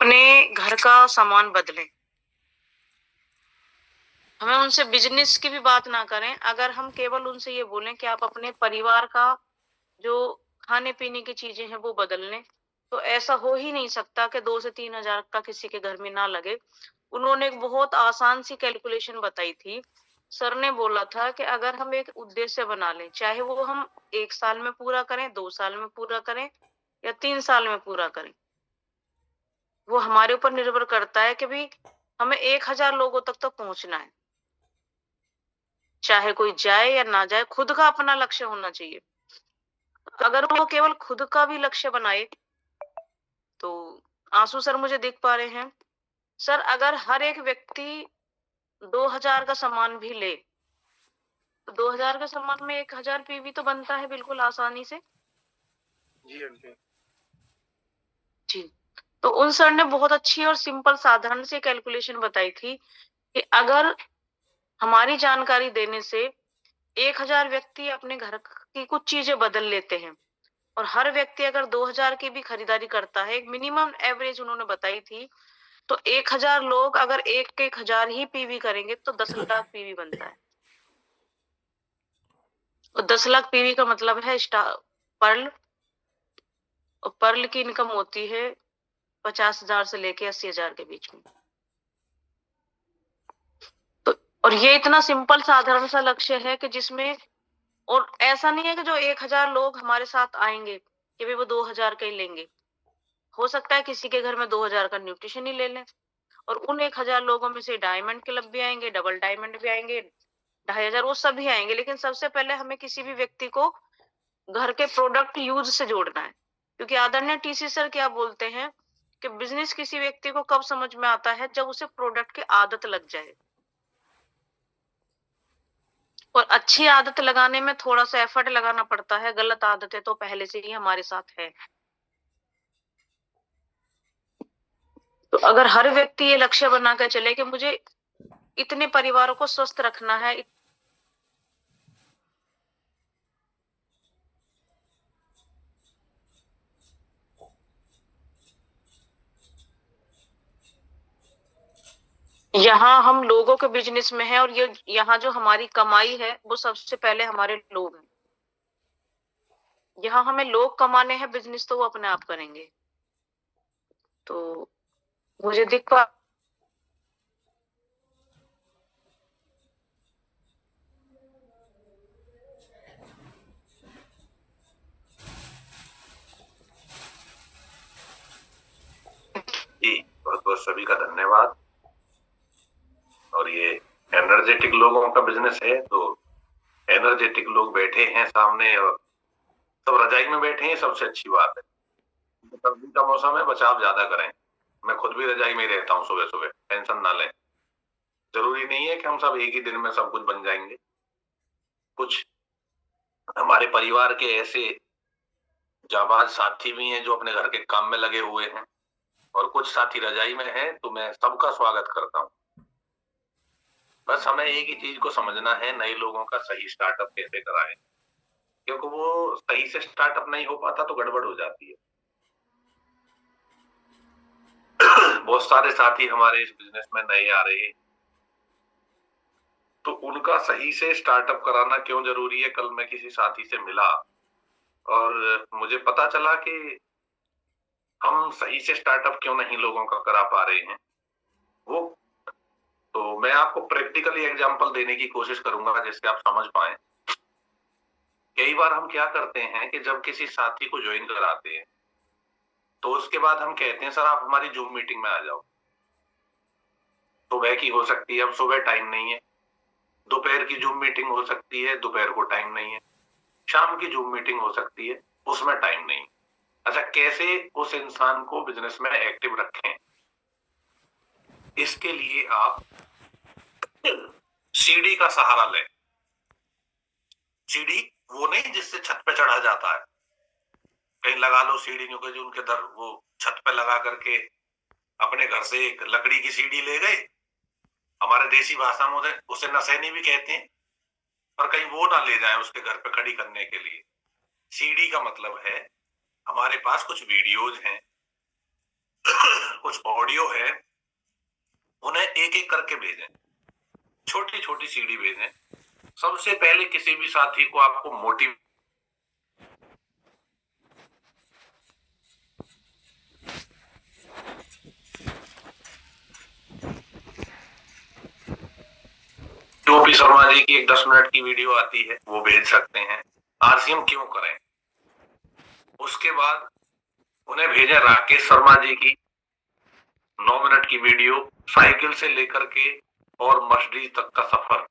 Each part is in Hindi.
अपने घर का सामान बदलें। हमें उनसे बिज़नेस की भी बात ना करें, अगर हम केवल उनसे ये बोलें कि आप अपने परिवार का जो खाने-पीने की चीज़ें हैं वो बदल लें, तो ऐसा हो ही नहीं सकता कि 2 से 3 हज़ार का किसी के घर में ना लगे। उन्होंने एक बहुत आसान सी कैलकुलेशन बताई थी। सर ने बोला था कि अगर हम एक उद्देश्य बना लें, चाहे वो हम 1 साल में पूरा करें, 2 साल में पूरा करें या 3 साल में पूरा करें, वो हमारे ऊपर निर्भर करता है कि भई हमें 1000 लोगों तक तो पहुँचना है। चाहे कोई जाए या ना जाए, खुद का अपना लक्ष्य होना चाहिए। अगर वो केवल खुद का भी लक्ष्य बनाए, तो आंसू सर मुझे दिख पा रहे हैं। सर अगर हर एक व्यक्ति 2000 का सामान भी ले, तो 2000 का सामान में 1000 पीवी तो बनता है बिल्कुल आसानी से। जी, आंटी। जी। तो उन सर ने बहुत अच्छी और सिंपल साधारण सी कैलकुलेशन बताई थी कि अगर हमारी जानकारी देने से 1000 व्यक्ति अपने घर की कुछ चीज़ें बदल लेते हैं और हर व्यक्ति अगर 2000 की भी खरीदारी करता है, एक मिनिमम एवरेज उन्होंने बताई थी, तो 1000 लोग अगर 1-1 हज़ार ही पीवी करेंगे तो 10 लाख पीवी बनता है। और 10 लाख पीवी का मतलब है पर्ल, और पर्ल की इनकम होती है 50,000 से लेके 80,000 के बीच में। तो और ये इतना सिंपल साधारण सा लक्ष्य है कि जिसमें और ऐसा नहीं है कि जो 1000 लोग हमारे साथ आएँगे, कि भई वो 2000 का ही लेंगे। हो सकता है किसी के घर में 2000 का न्यूट्रिशन ही ले लें और उन 1000 लोगों में से डायमंड क्लब भी आएँगे, डबल डायमंड भी आएँगे, 2500 वो सभी आएँगे। लेकिन सबसे पहले हमें किसी भी व्यक्ति को घर के प्रोडक्ट यूज़ से जोड़ना है। क्योंकि आदरणीय टीसी सर क्या बोलते हैं कि बिज़नेस किसी व्यक्ति को कब समझ में आता है, जब उसे प्रोडक्ट की आदत लग जाए। और अच्छी आदत लगाने में थोड़ा-सा एफर्ट लगाना पड़ता है, गलत आदतें तो पहले से ही हमारे साथ है। तो अगर हर व्यक्ति ये लक्ष्य बना कर चले कि मुझे इतने परिवारों को स्वस्थ रखना है, यहाँ हम लोगों के बिज़नेस में हैं और ये यहाँ जो हमारी कमाई है, वो सबसे पहले हमारे लोग हैं। यहाँ हमें लोग कमाने हैं, बिज़नेस तो वो अपने आप करेंगे। तो मुझे दिख पा जी, बहुत-बहुत सभी का धन्यवाद। और ये एनर्जेटिक लोगों का बिज़नेस है, तो एनर्जेटिक लोग बैठे हैं सामने और सब रज़ाई में बैठे हैं, सबसे अच्छी बात है। सर्दी का मौसम है, बचाव ज़्यादा करें। मैं खुद भी रज़ाई में ही रहता हूँ सुबह-सुबह, टेंशन ना लें। ज़रूरी नहीं है कि हम सब एक ही दिन में सब कुछ बन जाएँगे। कुछ हमारे परिवार के ऐसे जाबाज़ साथी भी हैं जो अपने घर के काम में लगे हुए हैं और कुछ साथी रज़ाई में हैं, तो मैं सबका स्वागत करता हूँ। बस हमें एक ही चीज़ को समझना है, नए लोगों का सही स्टार्टअप कैसे कराएँ। क्योंकि वो सही से स्टार्टअप नहीं हो पाता तो गड़बड़ हो जाती है। बहुत सारे साथी हमारे इस बिज़नेस में नए आ रहे हैं, तो उनका सही से स्टार्टअप कराना क्यों ज़रूरी है, कल मैं किसी साथी से मिला और मुझे पता चला कि हम सही से स्टार्टअप क्यों नहीं लोगों का करा पा रहे हैं। वो तो मैं आपको प्रैक्टिकली एग्ज़ाम्पल देने की कोशिश करूँगा जिससे आप समझ पाएँ। कई बार हम क्या करते हैं कि जब किसी साथी को जॉइन कराते हैं, तो उसके बाद हम कहते हैं सर आप हमारी ज़ूम मीटिंग में आ जाओ। सुबह की हो सकती है, अब सुबह टाइम नहीं है। दोपहर की ज़ूम मीटिंग हो सकती है, दोपहर को टाइम नहीं है। शाम की ज़ूम मीटिंग हो सकती है, उसमें टाइम नहीं। अच्छा, कैसे उस इंसान को बिज़नेस में एक्टिव रखें? इसके लिए आप सीढ़ी का सहारा लें। सीढ़ी वो नहीं जिससे छत पे चढ़ा जाता है। कहीं लगा लो सीढ़ी यूँ कि जो उनके दर वो छत पे लगा करके अपने घर से एक लकड़ी की सीढ़ी ले गए। हमारे देसी भाषा में उसे उसे नसैनी भी कहते हैं, पर कहीं वो ना ले जाएँ उसके घर पे खड़ी करने के लिए। सीढ़ी का मतलब है हमारे पास कुछ वीडियोज़ हैं, कुछ ऑडियो है, उन्हें एक एक करके भेजें, छोटी छोटी सीडी भेजें। सबसे पहले किसी भी साथी को आपको मोटिवेट टोपी शर्मा जी की एक 10 मिनट की वीडियो आती है, वो भेज सकते हैं, आरसीएम क्यों करें। उसके बाद उन्हें भेजें राकेश शर्मा जी की 9 मिनट की वीडियो, साइकिल से लेकर के और मर्सिडीज तक का सफर,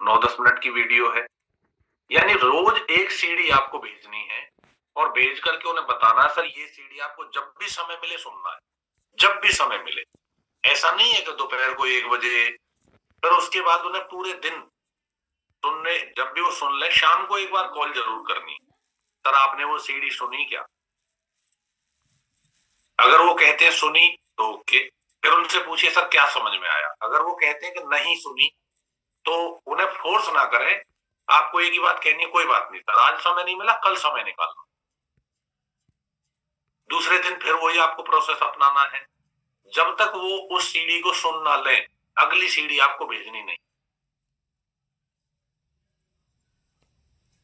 9-10 मिनट की वीडियो है। यानी रोज एक सीडी आपको भेजनी है और भेज करके उन्हें बताना, सर ये सीडी आपको जब भी समय मिले सुनना है, जब भी समय मिले। ऐसा नहीं है कि दोपहर को 1 बजे, फिर उसके बाद उन्हें पूरे दिन सुनने, जब भी वो सुन ले, शाम को एक बार कॉल जरूर करनी, सर आपने वो सीडी सुनी क्या। अगर वो कहते हैं सुनी तो ओके, फिर उनसे पूछिए सर क्या समझ में आया। अगर वो कहते हैं कि नहीं सुनी तो उन्हें फोर्स ना करें, आपको एक ही बात कहनी है, कोई बात नहीं सर आज समय नहीं मिला, कल समय निकालना। दूसरे दिन फिर वही आपको प्रोसेस अपनाना है। जब तक वो उस सीडी को सुन ना लें, अगली सीडी आपको भेजनी नहीं।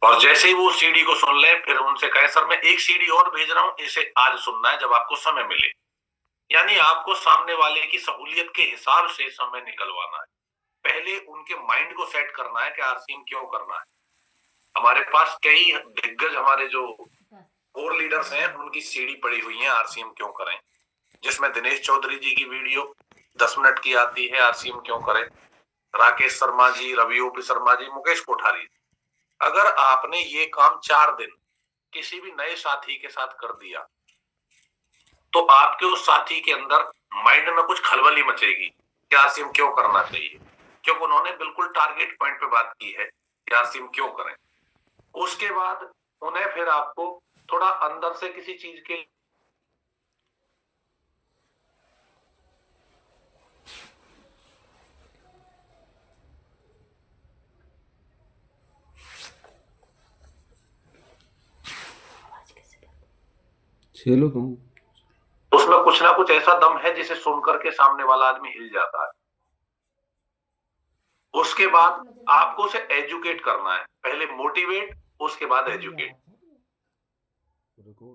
और जैसे ही वो सीडी को सुन लें, फिर उनसे कहें सर मैं एक सीडी और भेज रहा हूं, इसे आज सुनना है जब आपको समय मिले। यानी आपको सामने वाले की सहूलियत के हिसाब से समय निकलवाना है। पहले उनके माइंड को सेट करना है कि आरसीएम क्यों करना है। हमारे पास कई दिग्गज, हमारे जो कोर लीडर्स हैं, उनकी सीडी पड़ी हुई है आरसीएम क्यों करें, जिसमें दिनेश चौधरी जी की वीडियो 10 मिनट की आती है, आरसीएम क्यों करें, राकेश शर्मा जी, रवि ओपी शर्मा जी, मुकेश कोठारी। अगर आपने ये काम 4 दिन किसी भी नए साथी के साथ कर दिया तो आपके उस साथी के अंदर माइंड में कुछ खलबली मचेगी कि आरसीएम क्यों करना चाहिए, क्योंकि उन्होंने बिल्कुल टारगेट पॉइंट पे बात की है कि आरसीएम क्यों करें। उसके बाद उन्हें फिर आपको थोड़ा अंदर से किसी चीज के छेलो तुम, उसमें कुछ ना कुछ ऐसा दम है जिसे सुन करके सामने वाला आदमी हिल जाता है। उसके बाद आपको उसे एजुकेट करना है, पहले मोटिवेट, उसके बाद एजुकेट।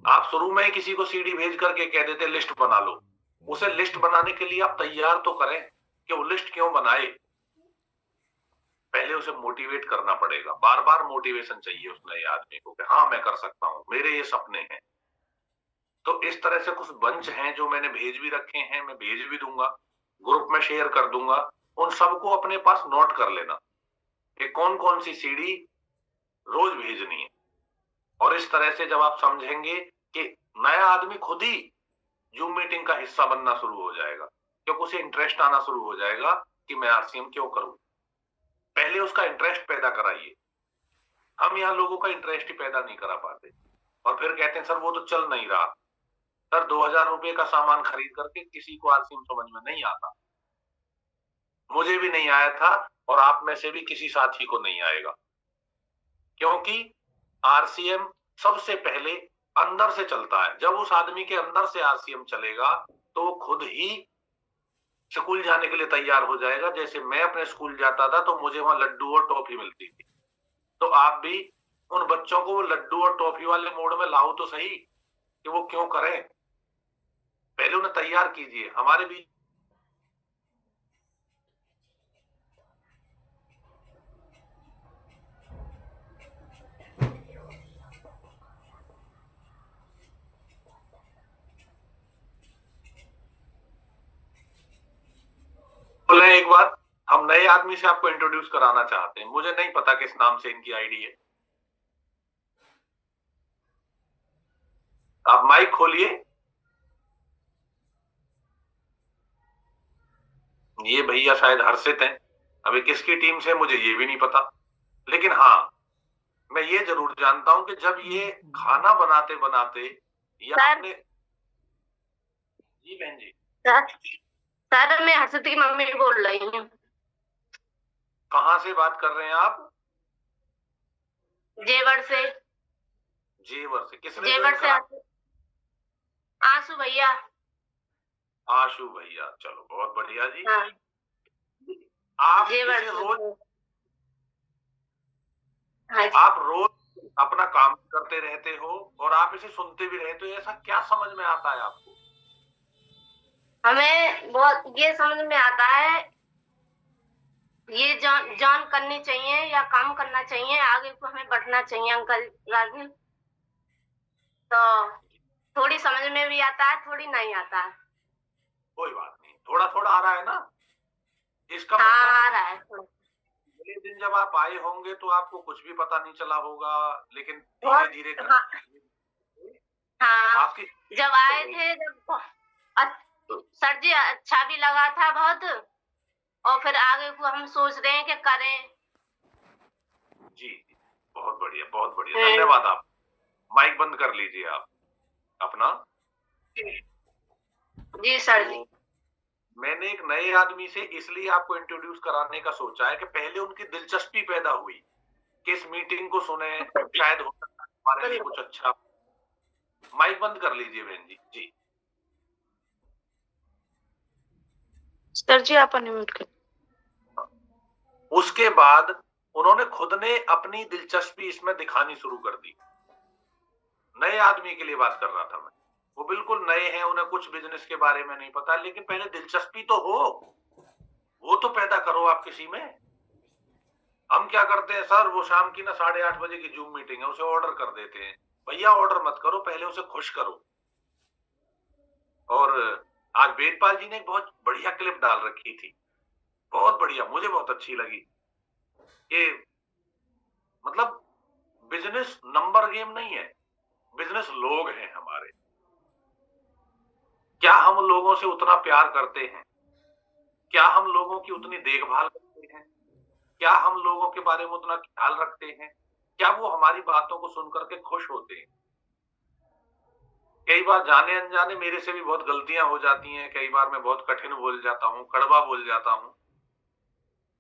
आप शुरू में ही किसी को सीडी भेज करके कह देते लिस्ट बना लो, उसे लिस्ट बनाने के लिए आप तैयार तो करें कि वो लिस्ट क्यों बनाए। पहले उसे मोटिवेट करना पड़ेगा, बार बार मोटिवेशन चाहिए उस नए आदमी को कि हाँ मैं कर सकता हूं, मेरे ये सपने हैं। तो इस तरह से कुछ बंच हैं जो मैंने भेज भी रखे हैं, मैं भेज भी दूंगा, ग्रुप में शेयर कर दूंगा। उन सबको अपने पास नोट कर लेना कि कौन कौन सी सीडी रोज भेजनी है। और इस तरह से जब आप समझेंगे कि नया आदमी खुद ही जूम मीटिंग का हिस्सा बनना शुरू हो जाएगा, क्योंकि उसे इंटरेस्ट आना शुरू हो जाएगा कि मैं आरसीएम क्यों करूं। पहले उसका इंटरेस्ट पैदा कराइए। हम यहाँ लोगों का इंटरेस्ट ही पैदा नहीं करा पाते और फिर कहते हैं सर वो तो चल नहीं रहा। सर 2000 रुपए का सामान खरीद करके किसी को आरसीएम समझ में नहीं आता, मुझे भी नहीं आया था और आप में से भी किसी साथी को नहीं आएगा, क्योंकि आरसीएम सबसे पहले अंदर से चलता है। जब उस आदमी के अंदर से आरसीएम चलेगा तो वो खुद ही स्कूल जाने के लिए तैयार हो जाएगा। जैसे मैं अपने स्कूल जाता था तो मुझे वहां लड्डू और टॉफी मिलती थी, तो आप भी उन बच्चों को लड्डू और टॉफी वाले मोड में लाओ तो सही कि वो क्यों करें। पहले उन्हें तैयार कीजिए। हमारे बीच बोले एक बार, हम नए आदमी से आपको इंट्रोड्यूस कराना चाहते हैं, मुझे नहीं पता किस नाम से इनकी आईडी है। आप माइक खोलिए। ये भैया शायद हर्षित हैं, अभी किसकी टीम से मुझे ये भी नहीं पता, लेकिन हाँ मैं ये जरूर जानता हूं कि जब ये खाना बनाते बनाते या अपने जी बहन जी सर मैं हर्षित की मम्मी बोल रही हूँ। कहाँ से बात कर रहे हैं आप? जेवर से। जेवर से? किसने जेवर से आंसू आशु भैया। आशु भैया, चलो बहुत बढ़िया जी। हाँ आप जेवर इसे से। रोज, हाँ जी। आप रोज अपना काम करते रहते हो और आप इसे सुनते भी रहते हो, ऐसा क्या समझ में आता है आपको? हमें बहुत ये समझ में आता है, ये जान करनी चाहिए या काम करना चाहिए, आगे को हमें बढ़ना चाहिए अंकल राजन। तो थोड़ी समझ में भी आता है, थोड़ी नहीं आता है। कोई बात नहीं, थोड़ा थोड़ा आ रहा है ना, इसका हाँ मतलब आ है रहा है। अगले दिन जब आप आए होंगे तो आपको कुछ भी पता नहीं चला होगा, लेकिन धीरे बहुत धीरे हाँ हाँ आपकी जब आए थे जब सर जी अच्छा भी लगा था बहुत, और फिर आगे को हम सोच रहे हैं कि करें। जी जी, बहुत बढ़िया बहुत बढ़िया, धन्यवाद। आप माइक बंद कर लीजिए आप अपना। जी सर जी। तो मैंने एक नए आदमी से इसलिए आपको इंट्रोड्यूस कराने का सोचा है कि पहले उनकी दिलचस्पी पैदा हुई कि इस मीटिंग को सुने, शायद हो सकता है हमारे लिए कुछ अच्छा। माइक बंद कर लीजिए बहन जी। जी सर जी आप अनम्यूट कर। उसके बाद उन्होंने खुद ने अपनी दिलचस्पी इसमें दिखानी शुरू कर दी। नए आदमी के लिए बात कर रहा था मैं, वो बिल्कुल नए हैं, उन्हें कुछ बिजनेस के बारे में नहीं पता, लेकिन पहले दिलचस्पी तो हो, वो तो पैदा करो आप किसी में। हम क्या करते हैं सर, वो शाम की ना 8:30 बजे की जूम मीटिंग है, उसे ऑर्डर कर देते हैं। भैया ऑर्डर मत करो, पहले उसे खुश करो। और आज वेदपाल जी ने एक बहुत बढ़िया क्लिप डाल रखी थी, बहुत बढ़िया, मुझे बहुत अच्छी लगी कि मतलब बिजनेस नंबर गेम नहीं है, बिजनेस लोग हैं हमारे। क्या हम लोगों से उतना प्यार करते हैं? क्या हम लोगों की उतनी देखभाल करते हैं? क्या हम लोगों के बारे में उतना ख्याल रखते हैं? क्या वो हमारी बातों को सुनकर के खुश होते हैं? कई बार जाने अनजाने मेरे से भी बहुत गलतियां हो जाती हैं, कई बार मैं बहुत कठिन बोल जाता हूँ, कड़वा बोल जाता हूँ।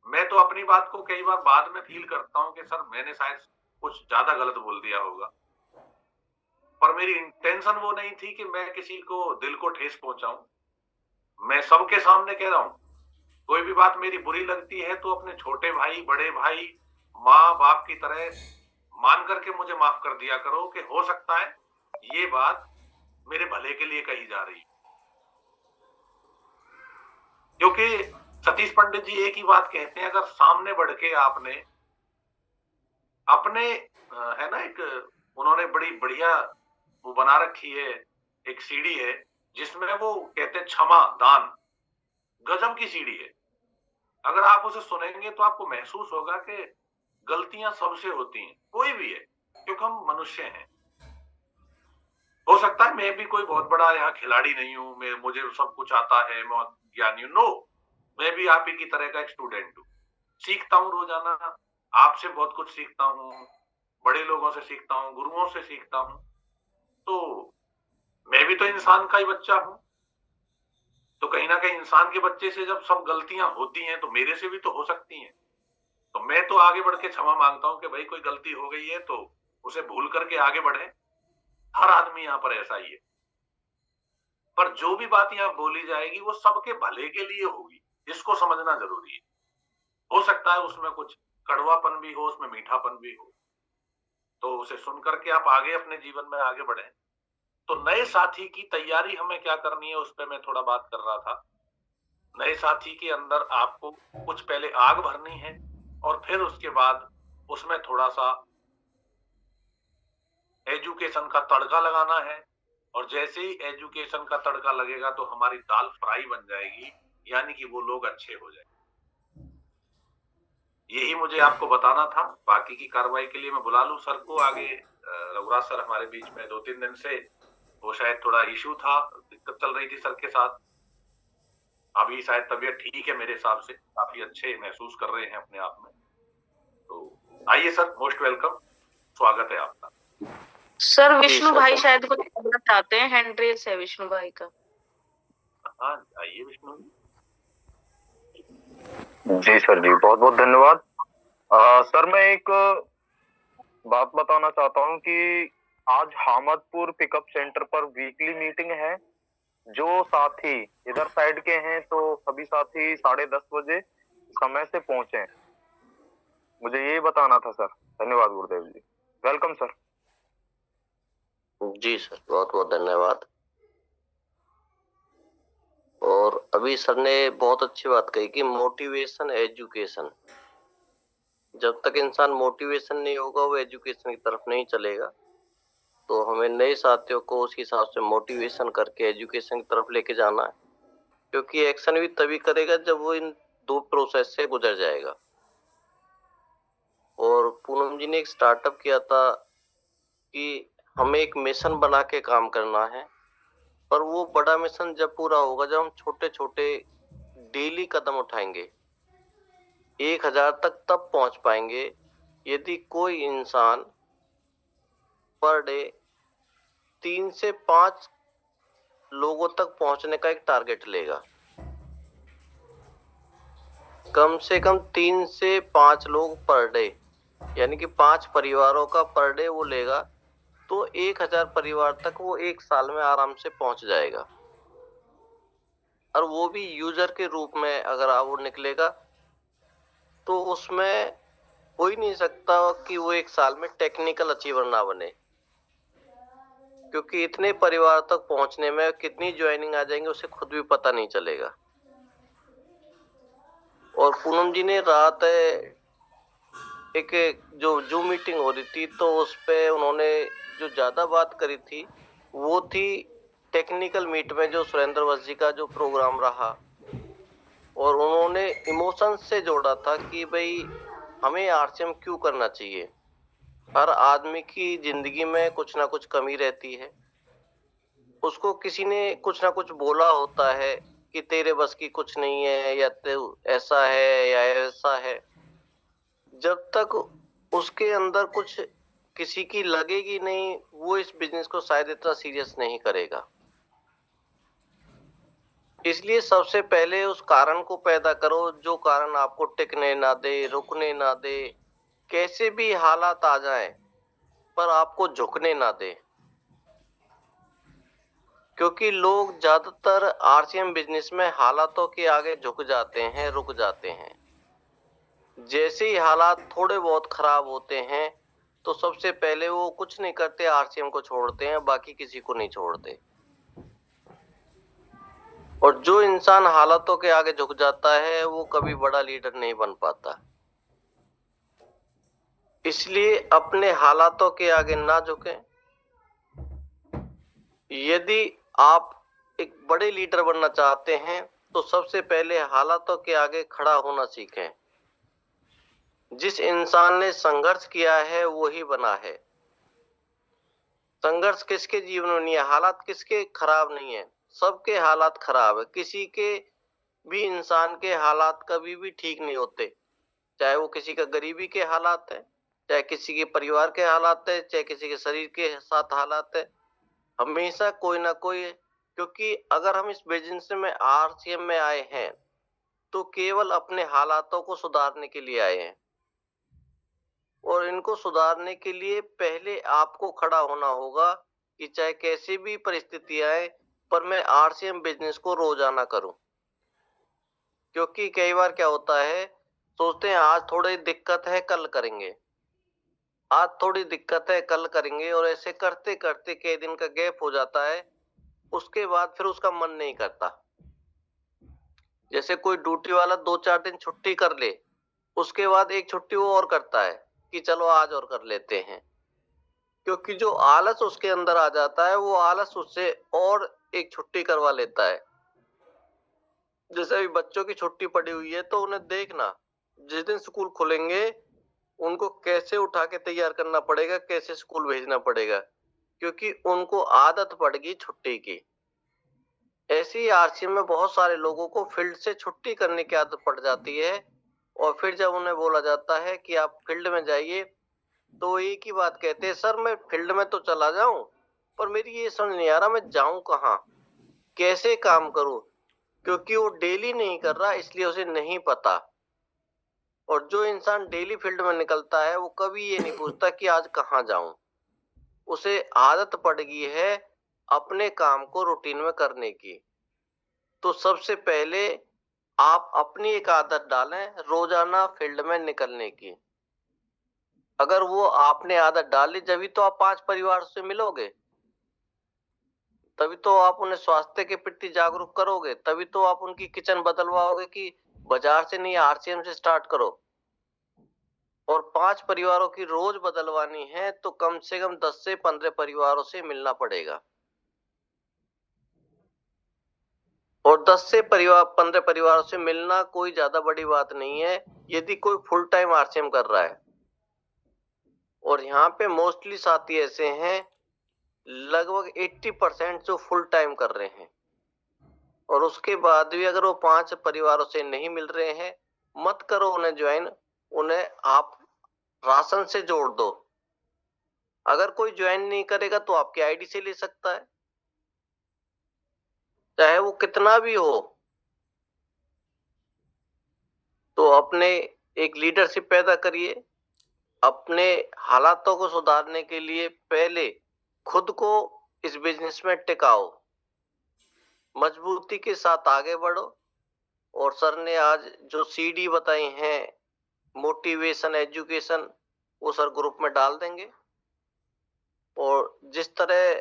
मैं तो अपनी बात को कई बार बाद में फील करता हूँ कि सर मैंने शायद कुछ ज्यादा गलत बोल दिया होगा, पर मेरी इंटेंशन वो नहीं थी कि मैं किसी को दिल को ठेस पहुंचाऊं। मैं सबके सामने कह रहा हूं, कोई भी बात मेरी बुरी लगती है तो अपने छोटे भाई, बड़े भाई, माँ बाप की तरह मान करके मुझे माफ कर दिया करो कि हो सकता है ये बात मेरे भले के लिए कही जा रही। क्योंकि सतीश पंडित जी एक ही बात कहते हैं, अगर सामने बढ़ के आपने अपने है ना, एक उन्होंने बड़ी बढ़िया वो बना रखी है, एक सीढ़ी है जिसमें वो कहते हैं क्षमा दान, गजब की सीढ़ी है। अगर आप उसे सुनेंगे तो आपको महसूस होगा कि गलतियां सबसे होती हैं, कोई भी है, क्योंकि हम मनुष्य हैं। हो सकता है मैं भी कोई बहुत बड़ा यहाँ खिलाड़ी नहीं हूं, मैं मुझे सब कुछ आता है, मैं बहुत ज्ञानी हूं, नो, मैं भी आप ही की तरह का एक स्टूडेंट हूँ, सीखता हूँ रोजाना, आपसे बहुत कुछ सीखता हूँ, बड़े लोगों से सीखता हूँ, गुरुओं से सीखता हूँ। तो मैं भी तो इंसान का ही बच्चा हूँ, तो कहीं ना कहीं इंसान के बच्चे से जब सब गलतियां होती हैं तो मेरे से भी तो हो सकती हैं। तो मैं तो आगे बढ़ के क्षमा मांगता हूं कि भाई कोई गलती हो गई है तो उसे भूल करके आगे बढ़े। हर आदमी यहाँ पर ऐसा ही है, पर जो भी बात यहाँ बोली जाएगी वो सबके भले के लिए होगी, इसको समझना जरूरी है। हो सकता है उसमें कुछ कड़वापन भी हो, उसमें मीठापन भी हो, तो उसे सुन करके आप आगे अपने जीवन में आगे बढ़े। तो नए साथी की तैयारी हमें क्या करनी है, उस पर मैं थोड़ा बात कर रहा था। नए साथी के अंदर आपको कुछ पहले आग भरनी है और फिर उसके बाद उसमें थोड़ा सा एजुकेशन का तड़का लगाना है, और जैसे ही एजुकेशन का तड़का लगेगा तो हमारी दाल फ्राई बन जाएगी, यानी कि वो लोग अच्छे हो जाएंगे। यही मुझे आपको बताना था। बाकी की कार्रवाई के लिए मैं बुला लूं सर को आगे। रघुराज सर हमारे बीच में 2-3 दिन से वो शायद थोड़ा इशू था, दिक्कत चल रही थी सर के साथ। अभी शायद तबीयत ठीक है, मेरे हिसाब से काफी अच्छे महसूस कर रहे हैं अपने आप में। तो आइए सर, मोस्ट वेलकम, स्वागत है आपका। सर विष्णु भाई शायद कुछ कहना चाहते हैं, हैंड रेस है विष्णु भाई का। हाँ आइए विष्णु जी। जी सर जी, बहुत बहुत धन्यवाद। सर मैं एक बात बताना चाहता हूँ कि आज हामदपुर पिकअप सेंटर पर वीकली मीटिंग है जो साथी इधर साइड के हैं तो सभी साथी 10:30 बजे समय से पहुंचे। मुझे यही बताना था सर। धन्यवाद गुरुदेव जी। Welcome sir. जी सर, बहुत बहुत धन्यवाद। और अभी सर ने बहुत अच्छी बात कही कि मोटिवेशन एजुकेशन, जब तक इंसान मोटिवेशन नहीं होगा वो एजुकेशन की तरफ नहीं चलेगा। तो हमें नए साथियों को उस हिसाब से मोटिवेशन करके एजुकेशन की तरफ लेके जाना है, क्योंकि एक्शन भी तभी करेगा जब वो इन दो प्रोसेस से गुजर जाएगा। और पूनम जी ने एक स्टार्टअप किया था कि हमें एक मिशन बना के काम करना है, पर वो बड़ा मिशन जब पूरा होगा जब हम छोटे छोटे डेली कदम उठाएंगे। 1000 तक तब पहुंच पाएंगे यदि कोई इंसान पर डे 3 से 5 लोगों तक पहुंचने का एक टारगेट लेगा। कम से कम 3 से 5 लोग पर डे, यानी कि 5 परिवारों का पर डे वो लेगा, तो 1000 परिवार तक वो 1 साल में आराम से पहुंच जाएगा। और वो भी यूजर के रूप में अगर वो निकलेगा तो उसमें हो ही नहीं सकता कि वो 1 साल में टेक्निकल अचीवर ना बने, क्योंकि इतने परिवार तक पहुंचने में कितनी ज्वाइनिंग आ जाएंगे उसे खुद भी पता नहीं चलेगा। और पूनम जी ने रात एक जो जूम मीटिंग हो रही थी तो उस पे उन्होंने जो ज्यादा बात करी थी वो थी टेक्निकल मीट में जो सुरेंद्र वंश जी का जो प्रोग्राम रहा, और उन्होंने इमोशन से जोड़ा था कि भाई हमें आरसीएम क्यों करना चाहिए। हर आदमी की जिंदगी में कुछ ना कुछ कमी रहती है, उसको किसी ने कुछ ना कुछ बोला होता है कि तेरे बस की कुछ नहीं है, या ऐसा है या ऐसा है। जब तक उसके अंदर कुछ किसी की लगेगी नहीं वो इस बिजनेस को शायद इतना सीरियस नहीं करेगा। इसलिए सबसे पहले उस कारण को पैदा करो जो कारण आपको टिकने ना दे, रुकने ना दे, कैसे भी हालात आ जाए पर आपको झुकने ना दे। क्योंकि लोग ज्यादातर आरसीएम बिजनेस में हालातों के आगे झुक जाते हैं, रुक जाते हैं। जैसे ही हालात थोड़े बहुत खराब होते हैं तो सबसे पहले वो कुछ नहीं करते, आरसीएम को छोड़ते हैं, बाकी किसी को नहीं छोड़ते। और जो इंसान हालातों के आगे झुक जाता है वो कभी बड़ा लीडर नहीं बन पाता। इसलिए अपने हालातों के आगे ना झुकें। यदि आप एक बड़े लीडर बनना चाहते हैं तो सबसे पहले हालातों के आगे खड़ा होना सीखें। जिस इंसान ने संघर्ष किया है वो ही बना है। संघर्ष किसके जीवन में नहीं है, हालात किसके खराब नहीं है, सबके हालात खराब है। किसी के भी इंसान के हालात कभी भी ठीक नहीं होते, चाहे वो किसी का गरीबी के हालात है, चाहे किसी के परिवार के हालात है, चाहे किसी के शरीर के साथ हालात है, हमेशा कोई ना कोई। क्योंकि अगर हम इस बिजनेस में आरसीएम में आए हैं तो केवल अपने हालातों को सुधारने के लिए आए हैं, और इनको सुधारने के लिए पहले आपको खड़ा होना होगा कि चाहे कैसी भी परिस्थिति आए पर मैं आरसीएम बिजनेस को रोजाना करूं। क्योंकि कई बार क्या होता है, सोचते हैं आज थोड़ी दिक्कत है कल करेंगे, आज थोड़ी दिक्कत है कल करेंगे, और ऐसे करते करते कई दिन का गैप हो जाता है। उसके बाद फिर उसका मन नहीं करता। जैसे कोई ड्यूटी वाला 2-4 दिन छुट्टी कर ले, उसके बाद एक छुट्टी वो और करता है कि चलो आज और कर लेते हैं। क्योंकि जो आलस उसके अंदर आ जाता है वो आलस उससे और एक छुट्टी करवा लेता है। जैसे अभी बच्चों की छुट्टी पड़ी हुई है तो उन्हें देखना जिस दिन स्कूल खुलेंगे उनको कैसे उठा के तैयार करना पड़ेगा, कैसे स्कूल भेजना पड़ेगा, क्योंकि उनको आदत पड़ गई छुट्टी की। ऐसे ही आरसीएम में बहुत सारे लोगों को फील्ड से छुट्टी करने की आदत पड़ जाती है, और फिर जब उन्हें बोला जाता है कि आप फील्ड में जाइए तो एक ही बात कहते हैं, सर मैं फील्ड में तो चला जाऊं पर मेरी ये समझ नहीं आ रहा मैं जाऊं कहाँ, कैसे काम करूं। क्योंकि वो डेली नहीं कर रहा इसलिए उसे नहीं पता। और जो इंसान डेली फील्ड में निकलता है वो कभी ये नहीं पूछता कि आज कहाँ जाऊं। उसे आदत पड़ गई है अपने काम को रूटीन में करने की। तो सबसे पहले आप अपनी एक आदत डालें रोजाना फील्ड में निकलने की। अगर वो आपने आदत डाली, जभी तो आप 5 परिवार से मिलोगे, तभी तो आप उन्हें स्वास्थ्य के प्रति जागरूक करोगे, तभी तो आप उनकी किचन बदलवाओगे कि बाजार से नहीं आरसीएम से स्टार्ट करो। और 5 परिवारों की रोज बदलवानी है तो कम से कम 10 से 15 परिवारों से मिलना पड़ेगा। और 10 से 15 परिवारों से मिलना कोई ज्यादा बड़ी बात नहीं है यदि कोई फुल टाइम आरसीएम कर रहा है। और यहाँ पे मोस्टली साथी ऐसे हैं, लगभग 80% जो फुल टाइम कर रहे हैं। और उसके बाद भी अगर वो 5 परिवारों से नहीं मिल रहे हैं, मत करो उन्हें ज्वाइन, उन्हें आप राशन से जोड़ दो। अगर कोई ज्वाइन नहीं करेगा तो आपकी आईडी से ले सकता है, चाहे वो कितना भी हो। तो अपने एक लीडरशिप पैदा करिए। अपने हालातों को सुधारने के लिए पहले खुद को इस बिजनेस में टिकाओ, मजबूती के साथ आगे बढ़ो। और सर ने आज जो सीडी बताई हैं मोटिवेशन एजुकेशन, वो सर ग्रुप में डाल देंगे। और जिस तरह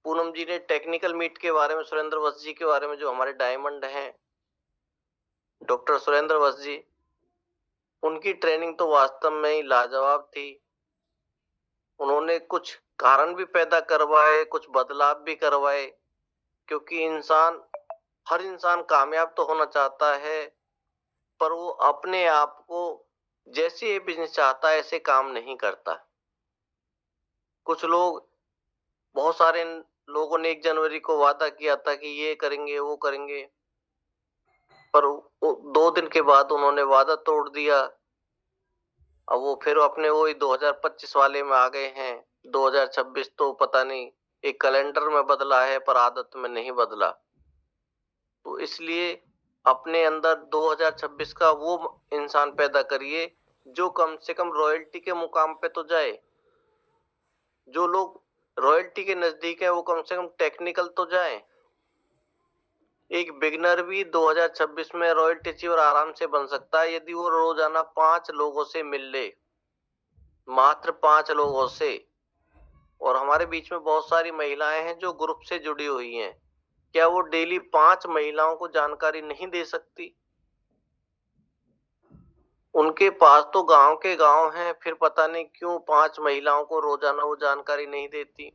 पूनम जी ने टेक्निकल मीट के बारे में, सुरेंद्र वत्स जी के बारे में, जो हमारे डायमंड हैं डॉक्टर सुरेंद्र वत्स जी, उनकी ट्रेनिंग तो वास्तव में ही लाजवाब थी। उन्होंने कुछ कारण भी पैदा करवाए, कुछ बदलाव भी करवाए, क्योंकि हर इंसान कामयाब तो होना चाहता है, पर वो अपने आप को जैसे ये बिजनेस चाहता है ऐसे काम नहीं करता। कुछ लोग, बहुत सारे लोगों ने 1 जनवरी को वादा किया था कि ये करेंगे वो करेंगे, पर 2 दिन के बाद उन्होंने वादा तोड़ दिया। अब वो फिर अपने वही 2025 वाले में आ गए हैं। 2026 तो पता नहीं, एक कैलेंडर में बदला है पर आदत में नहीं बदला। तो इसलिए अपने अंदर 2026 का वो इंसान पैदा करिए जो कम से कम रॉयल्टी के मुकाम पे तो जाए। जो लोग रॉयल्टी के नजदीक है वो कम से कम टेक्निकल तो जाए। एक बिगनर भी 2026 में रॉयल्टी अचीवर आराम से बन सकता है यदि वो रोजाना 5 लोगों से मिल ले, मात्र 5 लोगों से। और हमारे बीच में बहुत सारी महिलाएं हैं जो ग्रुप से जुड़ी हुई हैं, क्या वो डेली 5 महिलाओं को जानकारी नहीं दे सकती? उनके पास तो गांव के गांव हैं, फिर पता नहीं क्यों 5 महिलाओं को रोजाना वो जानकारी नहीं देती।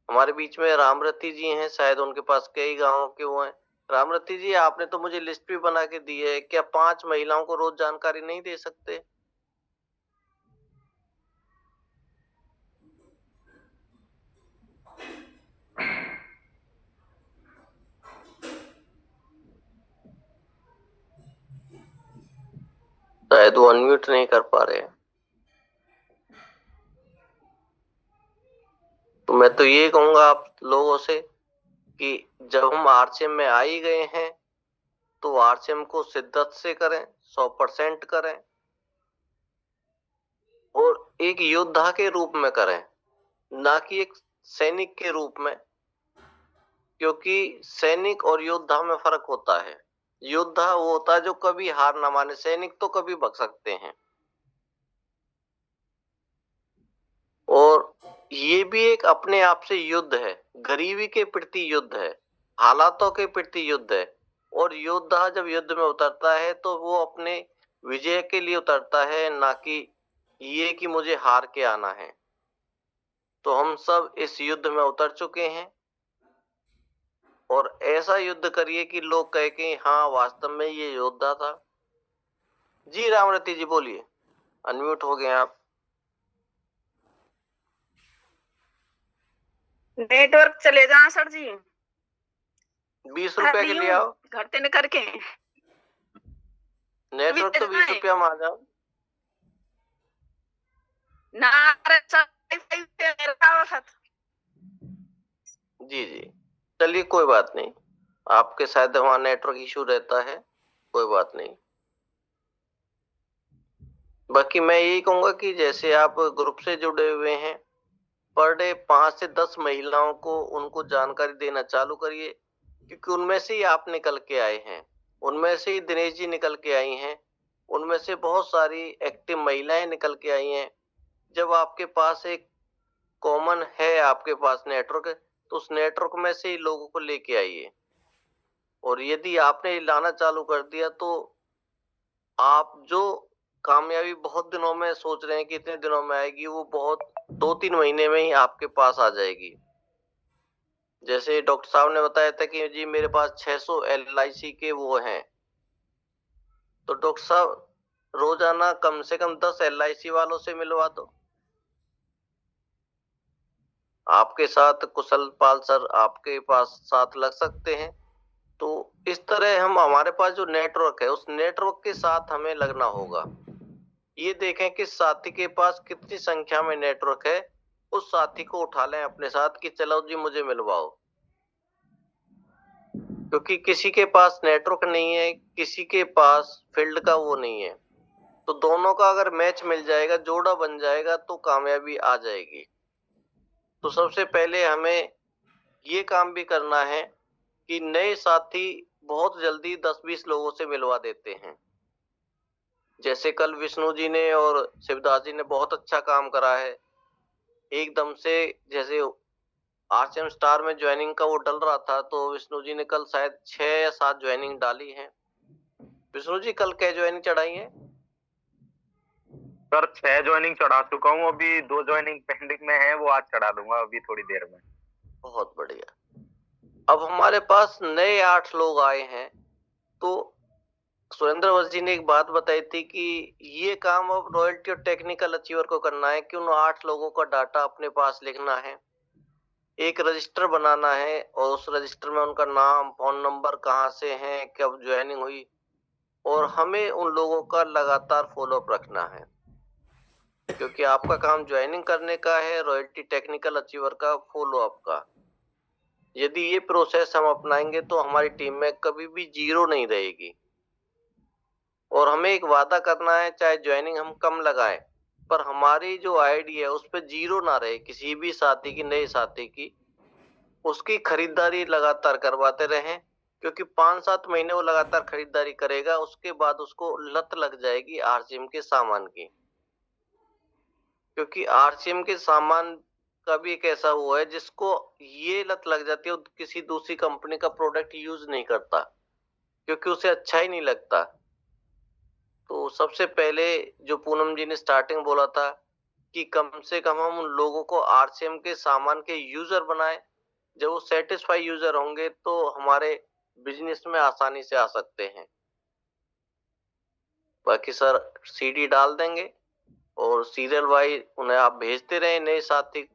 हमारे बीच में रामरती जी हैं, शायद उनके पास कई गांवों के वो हैं। रामरती जी, आपने तो मुझे लिस्ट भी बना के दी है, क्या 5 महिलाओं को रोज जानकारी नहीं दे सकते? शायद वो अनम्यूट नहीं कर पा रहे हैं। तो मैं तो ये कहूंगा आप लोगों से कि जब हम आरसीएम में आ ही गए हैं तो आरसीएम को शिद्दत से करें, 100% करें और एक योद्धा के रूप में करें, ना कि एक सैनिक के रूप में। क्योंकि सैनिक और योद्धा में फर्क होता है। योद्धा वो होता है जो कभी हार ना माने, सैनिक तो कभी भग सकते हैं। और ये भी एक अपने आप से युद्ध है, गरीबी के प्रति युद्ध है, हालातों के प्रति युद्ध है। और योद्धा जब युद्ध में उतरता है तो वो अपने विजय के लिए उतरता है, ना कि ये कि मुझे हार के आना है। तो हम सब इस युद्ध में उतर चुके हैं और ऐसा युद्ध करिए कि लोग कहे कि हाँ वास्तव में ये योद्धा था। जी रामरती जी बोलिए, अनम्यूट हो गए आप। नेटवर्क चले जा सर जी। 20 रुपए के लिए आओ, घर तेने करके नेटवर्क तो 20 रुपया में आ जाओ। जी जी, चलिए कोई बात नहीं, आपके शायद वहां नेटवर्क इशू रहता है, कोई बात नहीं। बाकी मैं यही कहूंगा कि जैसे आप ग्रुप से जुड़े हुए हैं पर डे 5 से 10 महिलाओं को उनको जानकारी देना चालू करिए, क्योंकि उनमें से ही आप निकल के आए हैं, उनमें से ही दिनेश जी निकल के आई हैं, उनमें से बहुत सारी एक्टिव महिलाएं निकल के आई हैं। जब आपके पास एक कॉमन है, आपके पास नेटवर्क, तो उस नेटवर्क में से ही लोगों को लेके आइए। और यदि आपने लाना चालू कर दिया तो आप जो कामयाबी बहुत दिनों में सोच रहे हैं कि इतने दिनों में आएगी, वो बहुत 2-3 महीने में ही आपके पास आ जाएगी। जैसे डॉक्टर साहब ने बताया था कि जी मेरे पास 600 LIC के वो हैं, तो डॉक्टर साहब रोजाना कम से कम 10 LIC वालों से मिलवा दो। आपके साथ कुशल पाल सर आपके पास साथ लग सकते हैं। तो इस तरह हम, हमारे पास जो नेटवर्क है, उस नेटवर्क के साथ हमें लगना होगा। ये देखें कि साथी के पास कितनी संख्या में नेटवर्क है, उस साथी को उठा लें अपने साथ कि चलो जी मुझे मिलवाओ। क्योंकि किसी के पास नेटवर्क नहीं है, किसी के पास फील्ड का वो नहीं है, तो दोनों का अगर मैच मिल जाएगा, जोड़ा बन जाएगा, तो कामयाबी आ जाएगी। तो सबसे पहले हमें ये काम भी करना है कि नए साथी बहुत जल्दी 10-20 लोगों से मिलवा देते हैं। जैसे कल विष्णु जी ने और शिवदास जी ने बहुत अच्छा काम करा है। एकदम से जैसे RCM स्टार में ज्वाइनिंग का वो डल रहा था, तो विष्णु जी ने कल शायद 6 या 7 ज्वाइनिंग डाली है। विष्णु जी कल क्या ज्वाइनिंग चढ़ाई है? सर 6 ज्वाइनिंग चढ़ा चुका हूँ, अभी 2 ज्वाइनिंग पेंडिंग में है, वो आज चढ़ा दूंगा अभी थोड़ी देर में। बहुत बढ़िया। अब हमारे पास नए 8 लोग आए हैं। तो सुरेंद्र वंश जी ने एक बात बताई थी कि ये काम अब रॉयल्टी और टेक्निकल अचीवर को करना है कि उन 8 लोगों का डाटा अपने पास लिखना है, एक रजिस्टर बनाना है, और उस रजिस्टर में उनका नाम, फोन नंबर, कहाँ से हैं, कब ज्वाइनिंग हुई, और हमें उन लोगों का लगातार फॉलोअप रखना है। क्योंकि आपका काम ज्वाइनिंग करने का है, रॉयल्टी टेक्निकल अचीवर का फॉलोअप का। यदि ये प्रोसेस हम अपनाएंगे तो हमारी टीम में कभी भी जीरो नहीं रहेगी। और हमें एक वादा करना है, चाहे ज्वाइनिंग हम कम लगाएं, पर हमारी जो आईडी है उस पर जीरो ना रहे। किसी भी साथी की, नए साथी की, उसकी खरीदारी लगातार करवाते रहें। क्योंकि 5-7 महीने वो लगातार खरीदारी करेगा, उसके बाद उसको लत लग जाएगी RCM के सामान की। क्योंकि RCM के सामान का भी एक ऐसा हुआ है जिसको ये लत लग जाती है, वो किसी दूसरी कंपनी का प्रोडक्ट यूज नहीं करता, क्योंकि उसे अच्छा ही नहीं लगता। तो सबसे पहले जो पूनम जी ने स्टार्टिंग बोला था कि कम से कम हम उन लोगों को RCM के सामान के यूजर बनाएं। जब वो सेटिस्फाई यूजर होंगे तो हमारे बिजनेस में आसानी से आ सकते हैं। बाकी सर CD डाल देंगे और सीरियल वाइज उन्हें आप भेजते रहें नए साथी